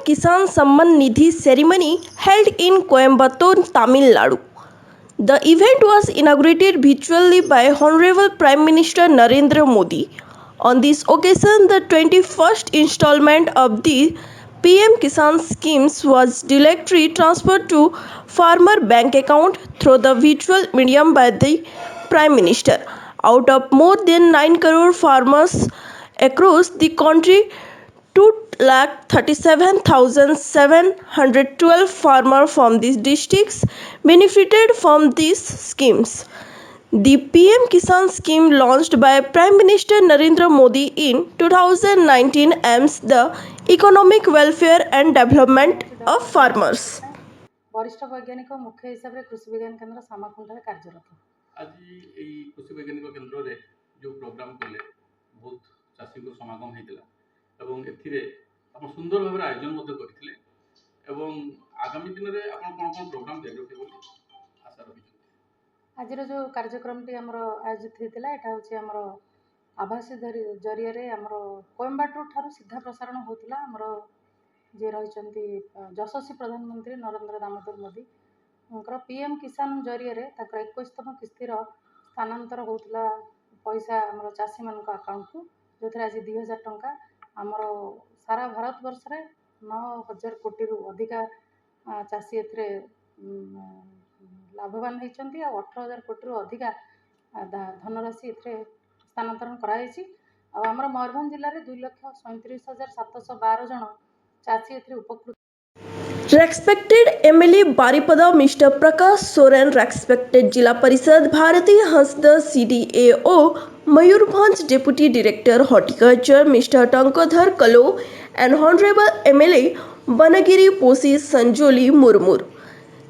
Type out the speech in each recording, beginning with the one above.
Kisan Samman Nidhi ceremony held in Coimbatore, Tamil Nadu. The event was inaugurated virtually by Honorable Prime Minister Narendra Modi. On this occasion, the 21st installment of the PM Kisan schemes was directly transferred to farmer bank account through the virtual medium by the Prime Minister. Out of more than 9 crore farmers across the country, 2,37,712 farmers from these districts benefited from these schemes. The PM Kisan scheme launched by Prime Minister Narendra Modi in 2019 aims the economic welfare and development of farmers. वरिष्ठ वैज्ञानिक मुख्य हिसाब से कृषि विज्ञान केन्द्र सामाखुंडा कार्यरत। आज कृषि वैज्ञानिक केन्द्र रे जो प्रोग्राम कले बहुत चाषी को समागम होता एवं आप सुंदर भाव आयोजन करते आगामी दिन में आप कौन कौन प्रोग्राम देवे आशा रखी। आज जो कार्यक्रम टी आयोजित होता है यहाँ हूँ आभासी जरिए कोयम्बाटूर ठारू सीधा प्रसारण होता जी रही यशस्वी प्रधानमंत्री नरेंद्र दामोदर मोदी पीएम किसान जरिए 21तम किस्तिर स्थानांतर होता पैसा आम चाषी मान अकाउंट को जो थे आज 2000 टंका आमर सारा भारत वर्ष रे 9000 कोटी रु अधिका चाषी ए लाभवान होती 18000 कोटी रु अधिका धनराशि ए स्थानांतरण कराई। आमर मयूरभंज जिले में 2,37,712 जन चाषी ए उपकृत। Respected MLA Baripada Mr. Prakash Soren, respected Jila Parishad Bharati Hasda CDAO Mayurbhanj Deputy Director Horticulture Mr. Tankadhar Kalo and Honorable MLA Banagiri Posi Sanjoli Murmur.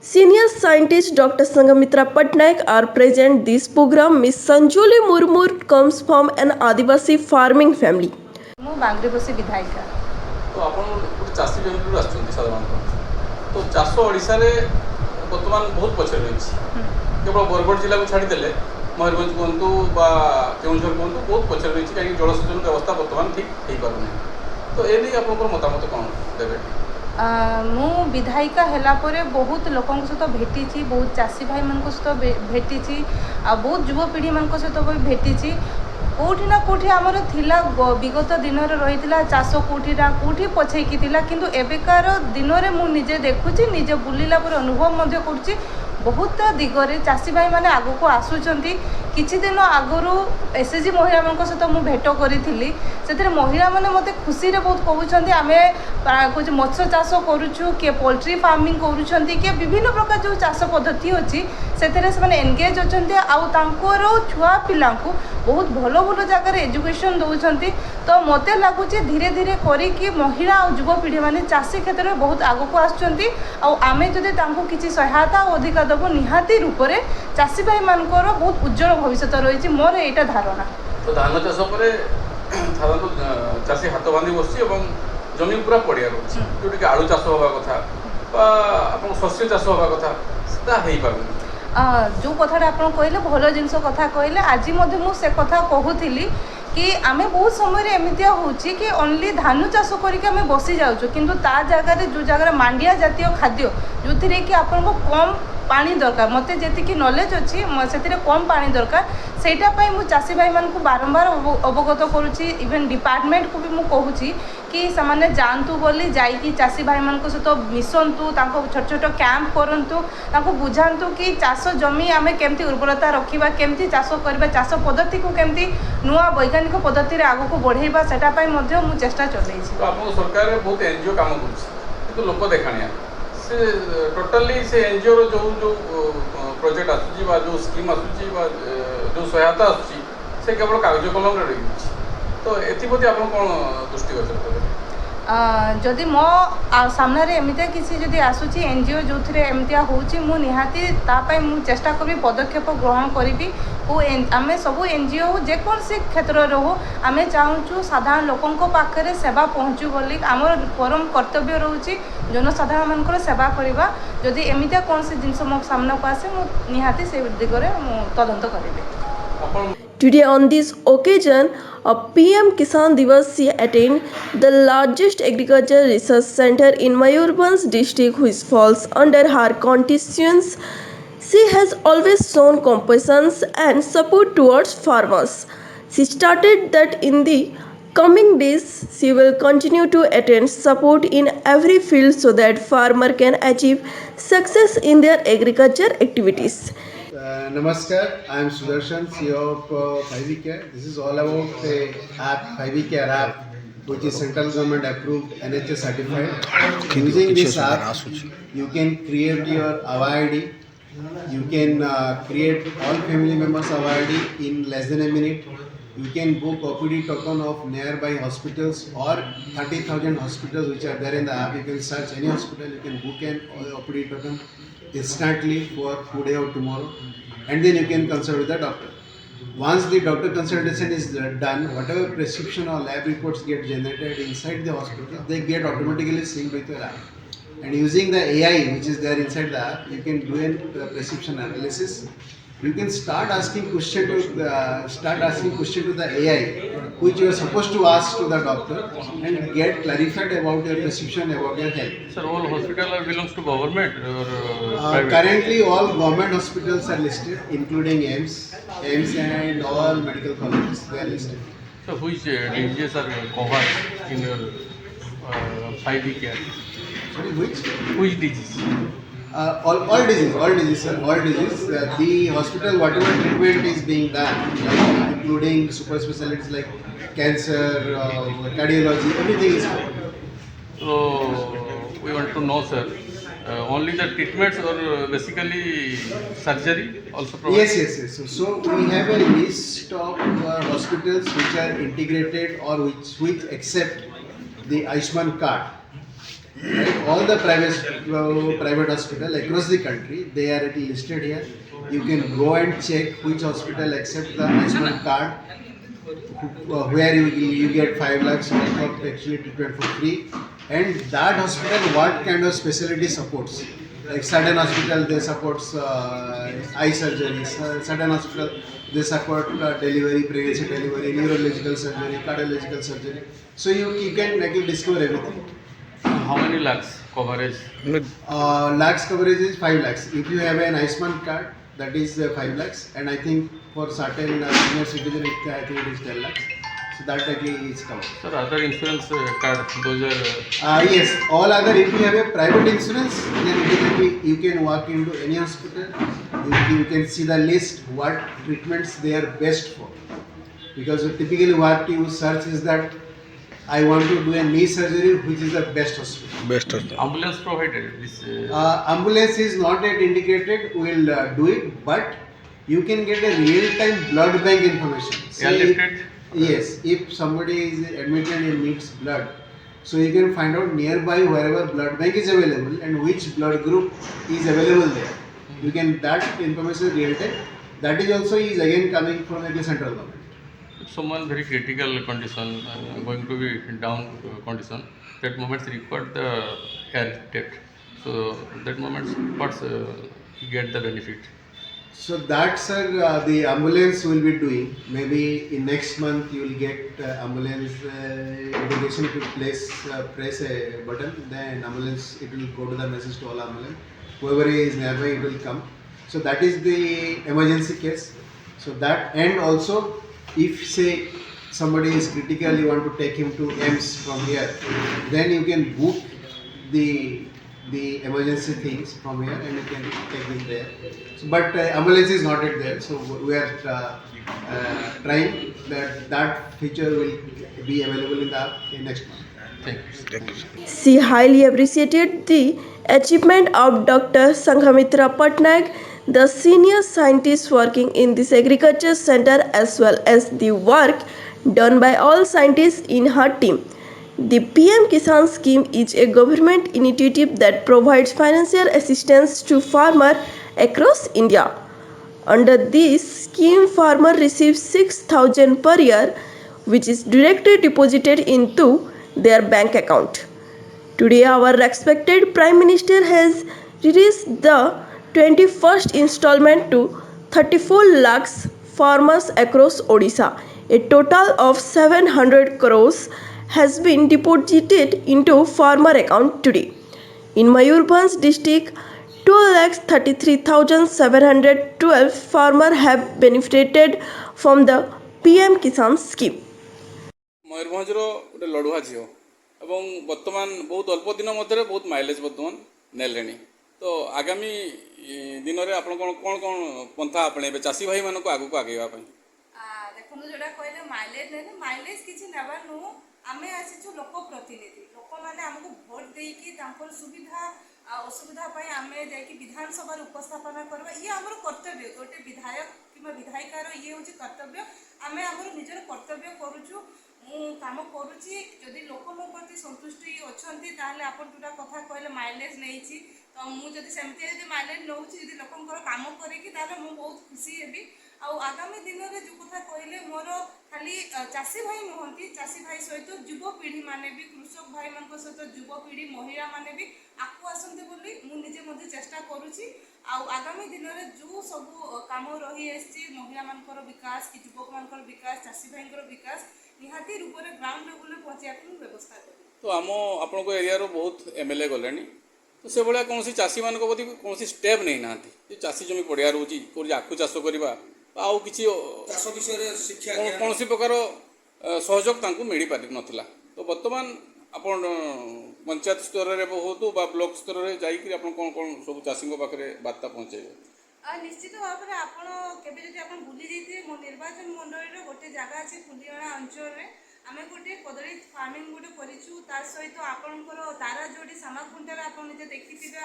Senior Scientist Dr. Sangamitra Patnaik are present. This program Miss Sanjoli Murmur comes from an Adivasi farming family. मु बांग्रीबसी विधायिका। तो आपण चाषी बेंगलुरु आछंती साधारणतः तो चाष ओडिशा रे वर्तमान बहुत पछरे रही केवल बरगढ़ जिला को छाड़ीदे मयूरभंज कहतु केउझर कहतु बहुत पछरे रही कहीं जलसेचन व्यवस्था वर्तमान ठीक हो पारे तो ये आप मतामत कौन देवे। मु विधायिका हैला परे बहुत लोकों सहित भेटी बहुत चाषी भाई मान सहित भेटी बहुत युवपीढ़ी मान सहित भेटी कौटी ना कौटी आमर थिला विगत दिन रही चाष कौटी ना कौटी पछेकी किंतु एबेकार दिन में मुझे देखुची निजे बुलिला पर अनुभव कर बहुत दिगरे चाषी भाई माने आगो को आसुचंती। किछि दिन आगरू एसएचजी महिला मान सहित मु भेट करी से महिला माने मते खुशी रे बहुत कहउछंती आमे कुछ मत्स्य चाष करूछु के पोल्ट्री फार्मिंग करूछंती के विभिन्न प्रकार जो चाष पद्धति अछि सेथरे से माने एंगेज होचंती आउ तांकर छुआ पिला को बहुत भलो भलो जगह एजुकेशन दउछंती। तो मते लागुची धीरे धीरे करी कि महिला और युवपीढ़ी माने चाषी क्षेत्र में बहुत आगो को आछुचंती आउ आमे जदि तांको किछि सहायता अधिकार दबो निहाती रूप से चाषी भाई मानकर बहुत उज्जवल भविष्य रही मोर यहाँ धारणा। तो धान चाष पर साधारणतः चाषी हाथ बांधि बस जमीन पूरा पड़िया रोचे जोटि आलू चाष हवा कथा शस्य चाष हवा कथा जो कथा आप कहले भल जिनस कथा कहले आज से कथा कहूली कि आमे बहुत समय एमती होची कि ओनली धान चाष करके आमे बसी जाऊँ किंतु ता जगह जो जगह मांडिया जातीय खाद्य जो थी कि आपको कम पानी दरकार मते जेतिकी नॉलेज अच्छी से कम पानी दरकार सेटा पाई मु चाषी भाई मान को बारंबार अवगत करुच्ची इवेन डिपार्टमेंट को भी मु कहूची कि सामान्य जानतु बोली जाइकी चाषी भाई मान सहित मिसंतु तांको छोट छोट कैंप करंतु तांको बुझांतु कि चाष जमी आमे केमती उर्वरता रखिबा केमती चाष करबा चाष पद्धति को केमती नुआ वैज्ञानिक पद्धति रे आगो को बढ़ेबा सेटा पाई मध्य मु चेष्टा चलैछि। तो आपन सरकार बहुत एनजीओ काम करछि किंतु लोक देखानिया टोटाली से एनजीओ रो जो प्रोजेक्ट आसुची जो स्कीम आसुची जो सहायता आसुची से केवल कागज कलम रे रही तो एथिप्रति आप कौन दृष्टिगोचर करें जदि मो सामने एमती किसी जदि आसूची एनजीओ जो थे एमती होची मु निहाती तापाई मु चेष्टा करी पदक्षेप ग्रहण करी आम सब एनजीओ जेकोसी क्षेत्र हो आम चाहूँ साधारण लोकों पाखे सेवा पहुँचू बोली आम परम कर्तव्य रोचे जनसाधारण मान सेवा करवा जदि एमती कौन सी जिन मो सामना को आसे मु निहाती से दिगरे तदंत करी। Today on this occasion, a PM Kisan Divas she attended the largest agriculture research center in Mayurbhanj district which falls under her constituency. She has always shown compassion and support towards farmers. She stated that in the coming days she will continue to attend support in every field so that farmer can achieve success in their agriculture activities. Namaskar, I am Sudarshan, CEO of 5V Care. This is all about the app, 5V Care app, which is central government approved, NHS certified. Using this app, you can create your AVA-ID. You can create all family members AVA-ID in less than a minute. You can book OPD token of nearby hospitals or 30,000 hospitals which are there in the app. You can search any hospital, you can book an OPD token instantly for today or tomorrow, and then you can consult with the doctor. Once the doctor consultation is done, whatever prescription or lab reports get generated inside the hospital, they get automatically synced with your app. And using the AI which is there inside the app, you can do a prescription analysis. You can start asking question to the AI, which you are supposed to ask to the doctor, and get clarified about your prescription, about your health. Sir, all hospital belongs to government or private? Currently, all government hospitals are listed, including AIMS and all medical colleges. They are listed. So which diseases are covered in your 5V Care? Sorry, which? Which disease? All disease, sir. All disease. The hospital, whatever treatment is being done, like including super specialties like cancer, cardiology, everything is covered. So we want to know, sir, only the treatments or basically surgery also provided? Yes. So we have a list of hospitals which are integrated or which accept the Ayushman card. Right? All the private hospital across the country, they are listed here. You can go and check which hospital accept the Ayushman card, where you get 5 lakhs of actually treatment for free, and that hospital what kind of specialty supports. Like certain hospital they support eye surgery, certain hospital they support delivery, pregnancy delivery, neurological surgery, cardiological surgery. So you can actually discover everything. How many lakhs coverage? Lakhs coverage is 5 lakhs. If you have an Ayushman card, that is 5 lakhs, and I think for certain senior citizen, I think it is 10 lakhs. So that actually is covered. Sir, other insurance card, those are... Yes, all other, if you have a private insurance, then immediately you can walk into any hospital, you can see the list, what treatments they are best for. Because typically what you search is that I want to do a knee surgery, which is the best hospital. Ambulance provided this... Ambulance is not yet indicated, we will do it, but you can get a real-time blood bank information. Airlifted? Yes, if somebody is admitted and needs blood, so you can find out nearby wherever blood bank is available and which blood group is available there. You can, that information is real-time. That is also again coming from the central government. Someone very critical condition, going to be down condition, that moment require the airlifted. So that moment what's get the benefit? So that, sir, the ambulance will be doing. Maybe in next month you will get ambulance indication. If you press a button, then ambulance, it will go to the message to all ambulance. Whoever is nearby, it will come. So that is the emergency case. So that, and also if say somebody is critical, you want to take him to AIMS from here, then you can book the emergency things from here and you can take him there. So, but ambulance is not yet there, so we are trying that feature will be available in the app in next month. Thank you. She highly appreciated the achievement of Dr. Sanghamitra Patnaik, the senior scientist working in this agriculture center, as well as the work done by all scientists in her team. The PM Kisan scheme is a government initiative that provides financial assistance to farmers across India. Under this scheme, farmers receive 6,000 per year, which is directly deposited into their bank account. Today, our respected Prime Minister has released the 21st installment to 34 lakhs farmers across Odisha. A total of 700 crores has been deposited into farmer account today. In Mayurbhanj district, 2,33,712 farmers have benefited from the PM Kisan scheme. ମୟୂରଭଞ୍ଜର ଗୋଟେ ଲଢ଼ୁଆ ଝିଅ ଏବଂ ବର୍ତ୍ତମାନ ବହୁତ ଅଳ୍ପ ଦିନ ମଧ୍ୟରେ ବହୁତ ମାଇଲେଜ ବର୍ତ୍ତମାନ ନେଲେଣି। ତ ଆଗାମୀ ଦିନରେ ଆପଣ କ'ଣ କ'ଣ କ'ଣ ପନ୍ଥା ଆପଣେଇବେ ଚାଷୀ ଭାଇମାନଙ୍କୁ ଆଗକୁ ଆଗେଇବା ପାଇଁ? ଦେଖନ୍ତୁ ଯେଉଁଟା କହିଲେ ମାଇଲେଜ ନେଲେ ମାଇଲେଜ କିଛି ନେବା ନୁହଁ, ଆମେ ଆସିଛୁ ଲୋକ ପ୍ରତିନିଧି। ଲୋକମାନେ ଆମକୁ ଭୋଟ ଦେଇକି ତାଙ୍କର ସୁବିଧା ଅସୁବିଧା ପାଇଁ ଆମେ ଯାଇକି ବିଧାନସଭାରେ ଉପସ୍ଥାପନ କରିବା, ଇଏ ଆମର କର୍ତ୍ତବ୍ୟ। ଗୋଟେ ବିଧାୟକ କିମ୍ବା ବିଧାୟିକାର ଇଏ ହେଉଛି କର୍ତ୍ତବ୍ୟ। ଆମେ ଆମର ନିଜର କର୍ତ୍ତବ୍ୟ କରୁଛୁ। ମୁଁ କାମ କରୁଛି, ଯଦି ଲୋକ ମୋ ପ୍ରତି ସନ୍ତୁଷ୍ଟ ଅଛନ୍ତି ତାହେଲେ ଆପଣ ଯେଉଁଟା କଥା କହିଲେ ମାଇଲେଜ ନେଇଛି, ତ ମୁଁ ଯଦି ସେମିତି ଯଦି ମାଇଲେଜ ନେଉଛି, ଯଦି ଲୋକଙ୍କର କାମ କରିକି, ତାହେଲେ ମୁଁ ବହୁତ ଖୁସି ହେବି। ଆଉ ଆଗାମୀ ଦିନରେ ଯେଉଁ କଥା କହିଲେ, ମୋର ଖାଲି ଚାଷୀ ଭାଇ ନୁହନ୍ତି, ଚାଷୀ ଭାଇ ସହିତ ଯୁବପିଢ଼ିମାନେ ବି, କୃଷକ ଭାଇମାନଙ୍କ ସହିତ ଯୁବପିଢ଼ି ମହିଳାମାନେ ବି ଆଗକୁ ଆସନ୍ତି ବୋଲି ମୁଁ ନିଜେ ମଧ୍ୟ ଚେଷ୍ଟା କରୁଛି। ଆଉ ଆଗାମୀ ଦିନରେ ଯେଉଁ ସବୁ କାମ ରହିଆସିଛି, ମହିଳାମାନଙ୍କର ବିକାଶ କି ଯୁବକମାନଙ୍କର ବିକାଶ, ଚାଷୀ ଭାଇଙ୍କର ବିକାଶ, ନିହାତି ରୂପରେ ଗ୍ରାଉଣ୍ଡ ଲେବୁଲରେ ପହଞ୍ଚିବା ପାଇଁ ବ୍ୟବସ୍ଥା କରିବି। ତ ଆପଣଙ୍କ ଏରିଆରୁ ବହୁତ MLA ଗଲେଣି, ତ ସେଭଳିଆ କୌଣସି ଚାଷୀମାନଙ୍କ ପ୍ରତି କୌଣସି ଷ୍ଟେପ୍ ନେଇନାହାନ୍ତି ଯେ ଚାଷୀ ଜମି ପଡ଼ିଆ ରହୁଛି, କେଉଁଠି ଆଖୁ ଚାଷ କରିବା ବା ଆଉ କିଛି ଚାଷ ବିଷୟରେ ଶିକ୍ଷା କୌଣସି ପ୍ରକାର ସହଯୋଗ ତାଙ୍କୁ ମିଳିପାରିନଥିଲା। ତ ବର୍ତ୍ତମାନ ଆପଣ ପଞ୍ଚାୟତ ସ୍ତରରେ ହୁଅନ୍ତୁ ବା ବ୍ଲକ ସ୍ତରରେ ଯାଇକି ଆପଣ କ'ଣ କ'ଣ ସବୁ ଚାଷୀଙ୍କ ପାଖରେ ବାର୍ତ୍ତା ପହଞ୍ଚାଇବେ? ନିଶ୍ଚିତ ଭାବରେ ଆପଣ କେବେ ଯଦି ଆପଣ ବୁଲି ଯାଇଥିବେ, ମୋ ନିର୍ବାଚନ ମଣ୍ଡଳୀର ଗୋଟେ ଜାଗା ଅଛି କୁଲିଅଣା ଅଞ୍ଚଳରେ, ଆମେ ଗୋଟେ କଦଳୀ ଫାର୍ମିଂ ଗୋଟେ କରିଛୁ। ତା ସହିତ ଆପଣଙ୍କର ତାରା ଯୋଡ଼ି ସାମାଖୁଣ୍ଟାରେ ଆପଣ ନିଜେ ଦେଖିଥିବେ,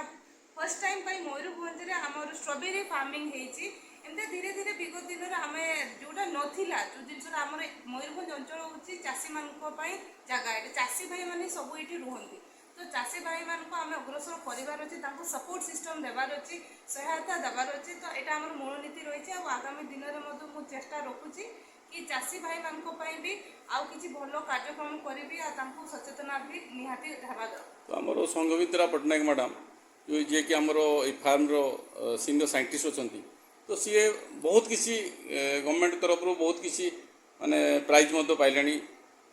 ଫାର୍ଷ୍ଟ ଟାଇମ୍ ପାଇଁ ମୟୂରଭଞ୍ଜରେ ଆମର ଷ୍ଟ୍ରବେରୀ ଫାର୍ମିଂ ହେଇଛି। ଏମିତି ଧୀରେ ଧୀରେ ବିଗତ ଦିନରେ ଆମେ ଯେଉଁଟା ନଥିଲା, ଯେଉଁ ଜିନିଷଟା ଆମର ମୟୂରଭଞ୍ଜ ଅଞ୍ଚଳ ହେଉଛି ଚାଷୀମାନଙ୍କ ପାଇଁ ଜାଗା, ଏଠି ଚାଷୀ ଭାଇମାନେ ସବୁ ଏଠି ରୁହନ୍ତି। ତ ଚାଷୀ ଭାଇମାନଙ୍କୁ ଆମେ ଅଗ୍ରସର କରିବାର ଅଛି, ତାଙ୍କୁ ସପୋର୍ଟ ସିଷ୍ଟମ୍ ଦେବାର ଅଛି, ସହାୟତା ଦେବାର ଅଛି। ତ ଏଇଟା ଆମର ମୂଳ ନୀତି ରହିଛି। ଆଉ ଆଗାମୀ ଦିନରେ ମଧ୍ୟ ମୁଁ ଚେଷ୍ଟା ରଖୁଛି କି ଚାଷୀ ଭାଇମାନଙ୍କ ପାଇଁ ବି ଆଉ କିଛି ଭଲ କାର୍ଯ୍ୟକ୍ରମ କରିବି, ଆଉ ତାଙ୍କୁ ସଚେତନା ବି ନିହାତି ହେବା ଦରକାର। ତ ଆମର ସଂଘମିତ୍ରା ପଟ୍ଟନାୟକ ମ୍ୟାଡ଼ାମ୍ ଯିଏକି ଆମର ଏଇ ଫାର୍ମର ସିନିୟର ସାଇଣ୍ଟିଷ୍ଟ ଅଛନ୍ତି, ତ ସିଏ ବହୁତ କିଛି ଗଭର୍ଣ୍ଣମେଣ୍ଟ ତରଫରୁ ବହୁତ କିଛି ମାନେ ପ୍ରାଇଜ୍ ମଧ୍ୟ ପାଇଲେଣି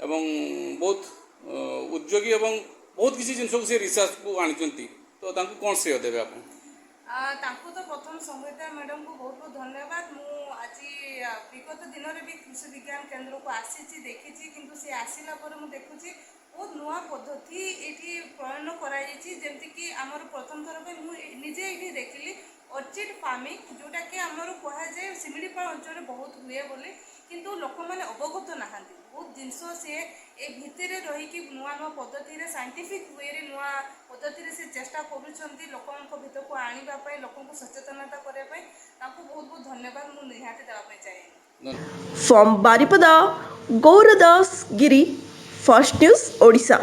ଏବଂ ବହୁତ ଉଦ୍ୟୋଗୀ ଏବଂ ବହୁତ କିଛି ଜିନିଷକୁ ସେ ରିସର୍ଚ୍ଚକୁ ଆଣିଛନ୍ତି। ତ ତାଙ୍କୁ କ'ଣ ଶ୍ରେୟ ଦେବେ ଆପଣ? ତାଙ୍କୁ ତ ପ୍ରଥମ ସଂହିତା ମ୍ୟାଡ଼ାମକୁ ବହୁତ ବହୁତ ଧନ୍ୟବାଦ। ମୁଁ ଆଜି ବିଗତ ଦିନରେ ବି କୃଷି ବିଜ୍ଞାନ କେନ୍ଦ୍ରକୁ ଆସିଛି, ଦେଖିଛି, କିନ୍ତୁ ସେ ଆସିଲା ପରେ ମୁଁ ଦେଖୁଛି ବହୁତ ନୂଆ ପଦ୍ଧତି ଏଇଠି ପ୍ରଣୟନ କରାଯାଇଛି। ଯେମିତିକି ଆମର ପ୍ରଥମ ଥର ପାଇଁ ମୁଁ ନିଜେ ଏଇଠି ଦେଖିଲି ଅର୍ଚିଡ୍ ଫାର୍ମିଂ, ଯେଉଁଟାକି ଆମର କୁହାଯାଏ ଶିମିଳିପାଳ ଅଞ୍ଚଳରେ ବହୁତ ହୁଏ ବୋଲି, କିନ୍ତୁ ଲୋକମାନେ ଅବଗତ ନାହାନ୍ତି। ବହୁତ ଜିନିଷ ସିଏ ଏ ଭିତରେ ରହିକି ନୂଆ ନୂଆ ପଦ୍ଧତିରେ, ସାଇଣ୍ଟିଫିକ୍ ୱେରେ ନୂଆ ପଦ୍ଧତିରେ ସେ ଚେଷ୍ଟା କରୁଛନ୍ତି ଲୋକଙ୍କ ଭିତରକୁ ଆଣିବା ପାଇଁ, ଲୋକଙ୍କୁ ସଚେତନତା କରିବା ପାଇଁ। ତାଙ୍କୁ ବହୁତ ବହୁତ ଧନ୍ୟବାଦ ମୁଁ ନିହାତି ଦେବା ପାଇଁ ଚାହେଁ। From Baripada, Gauradas Giri, First News, Odisha.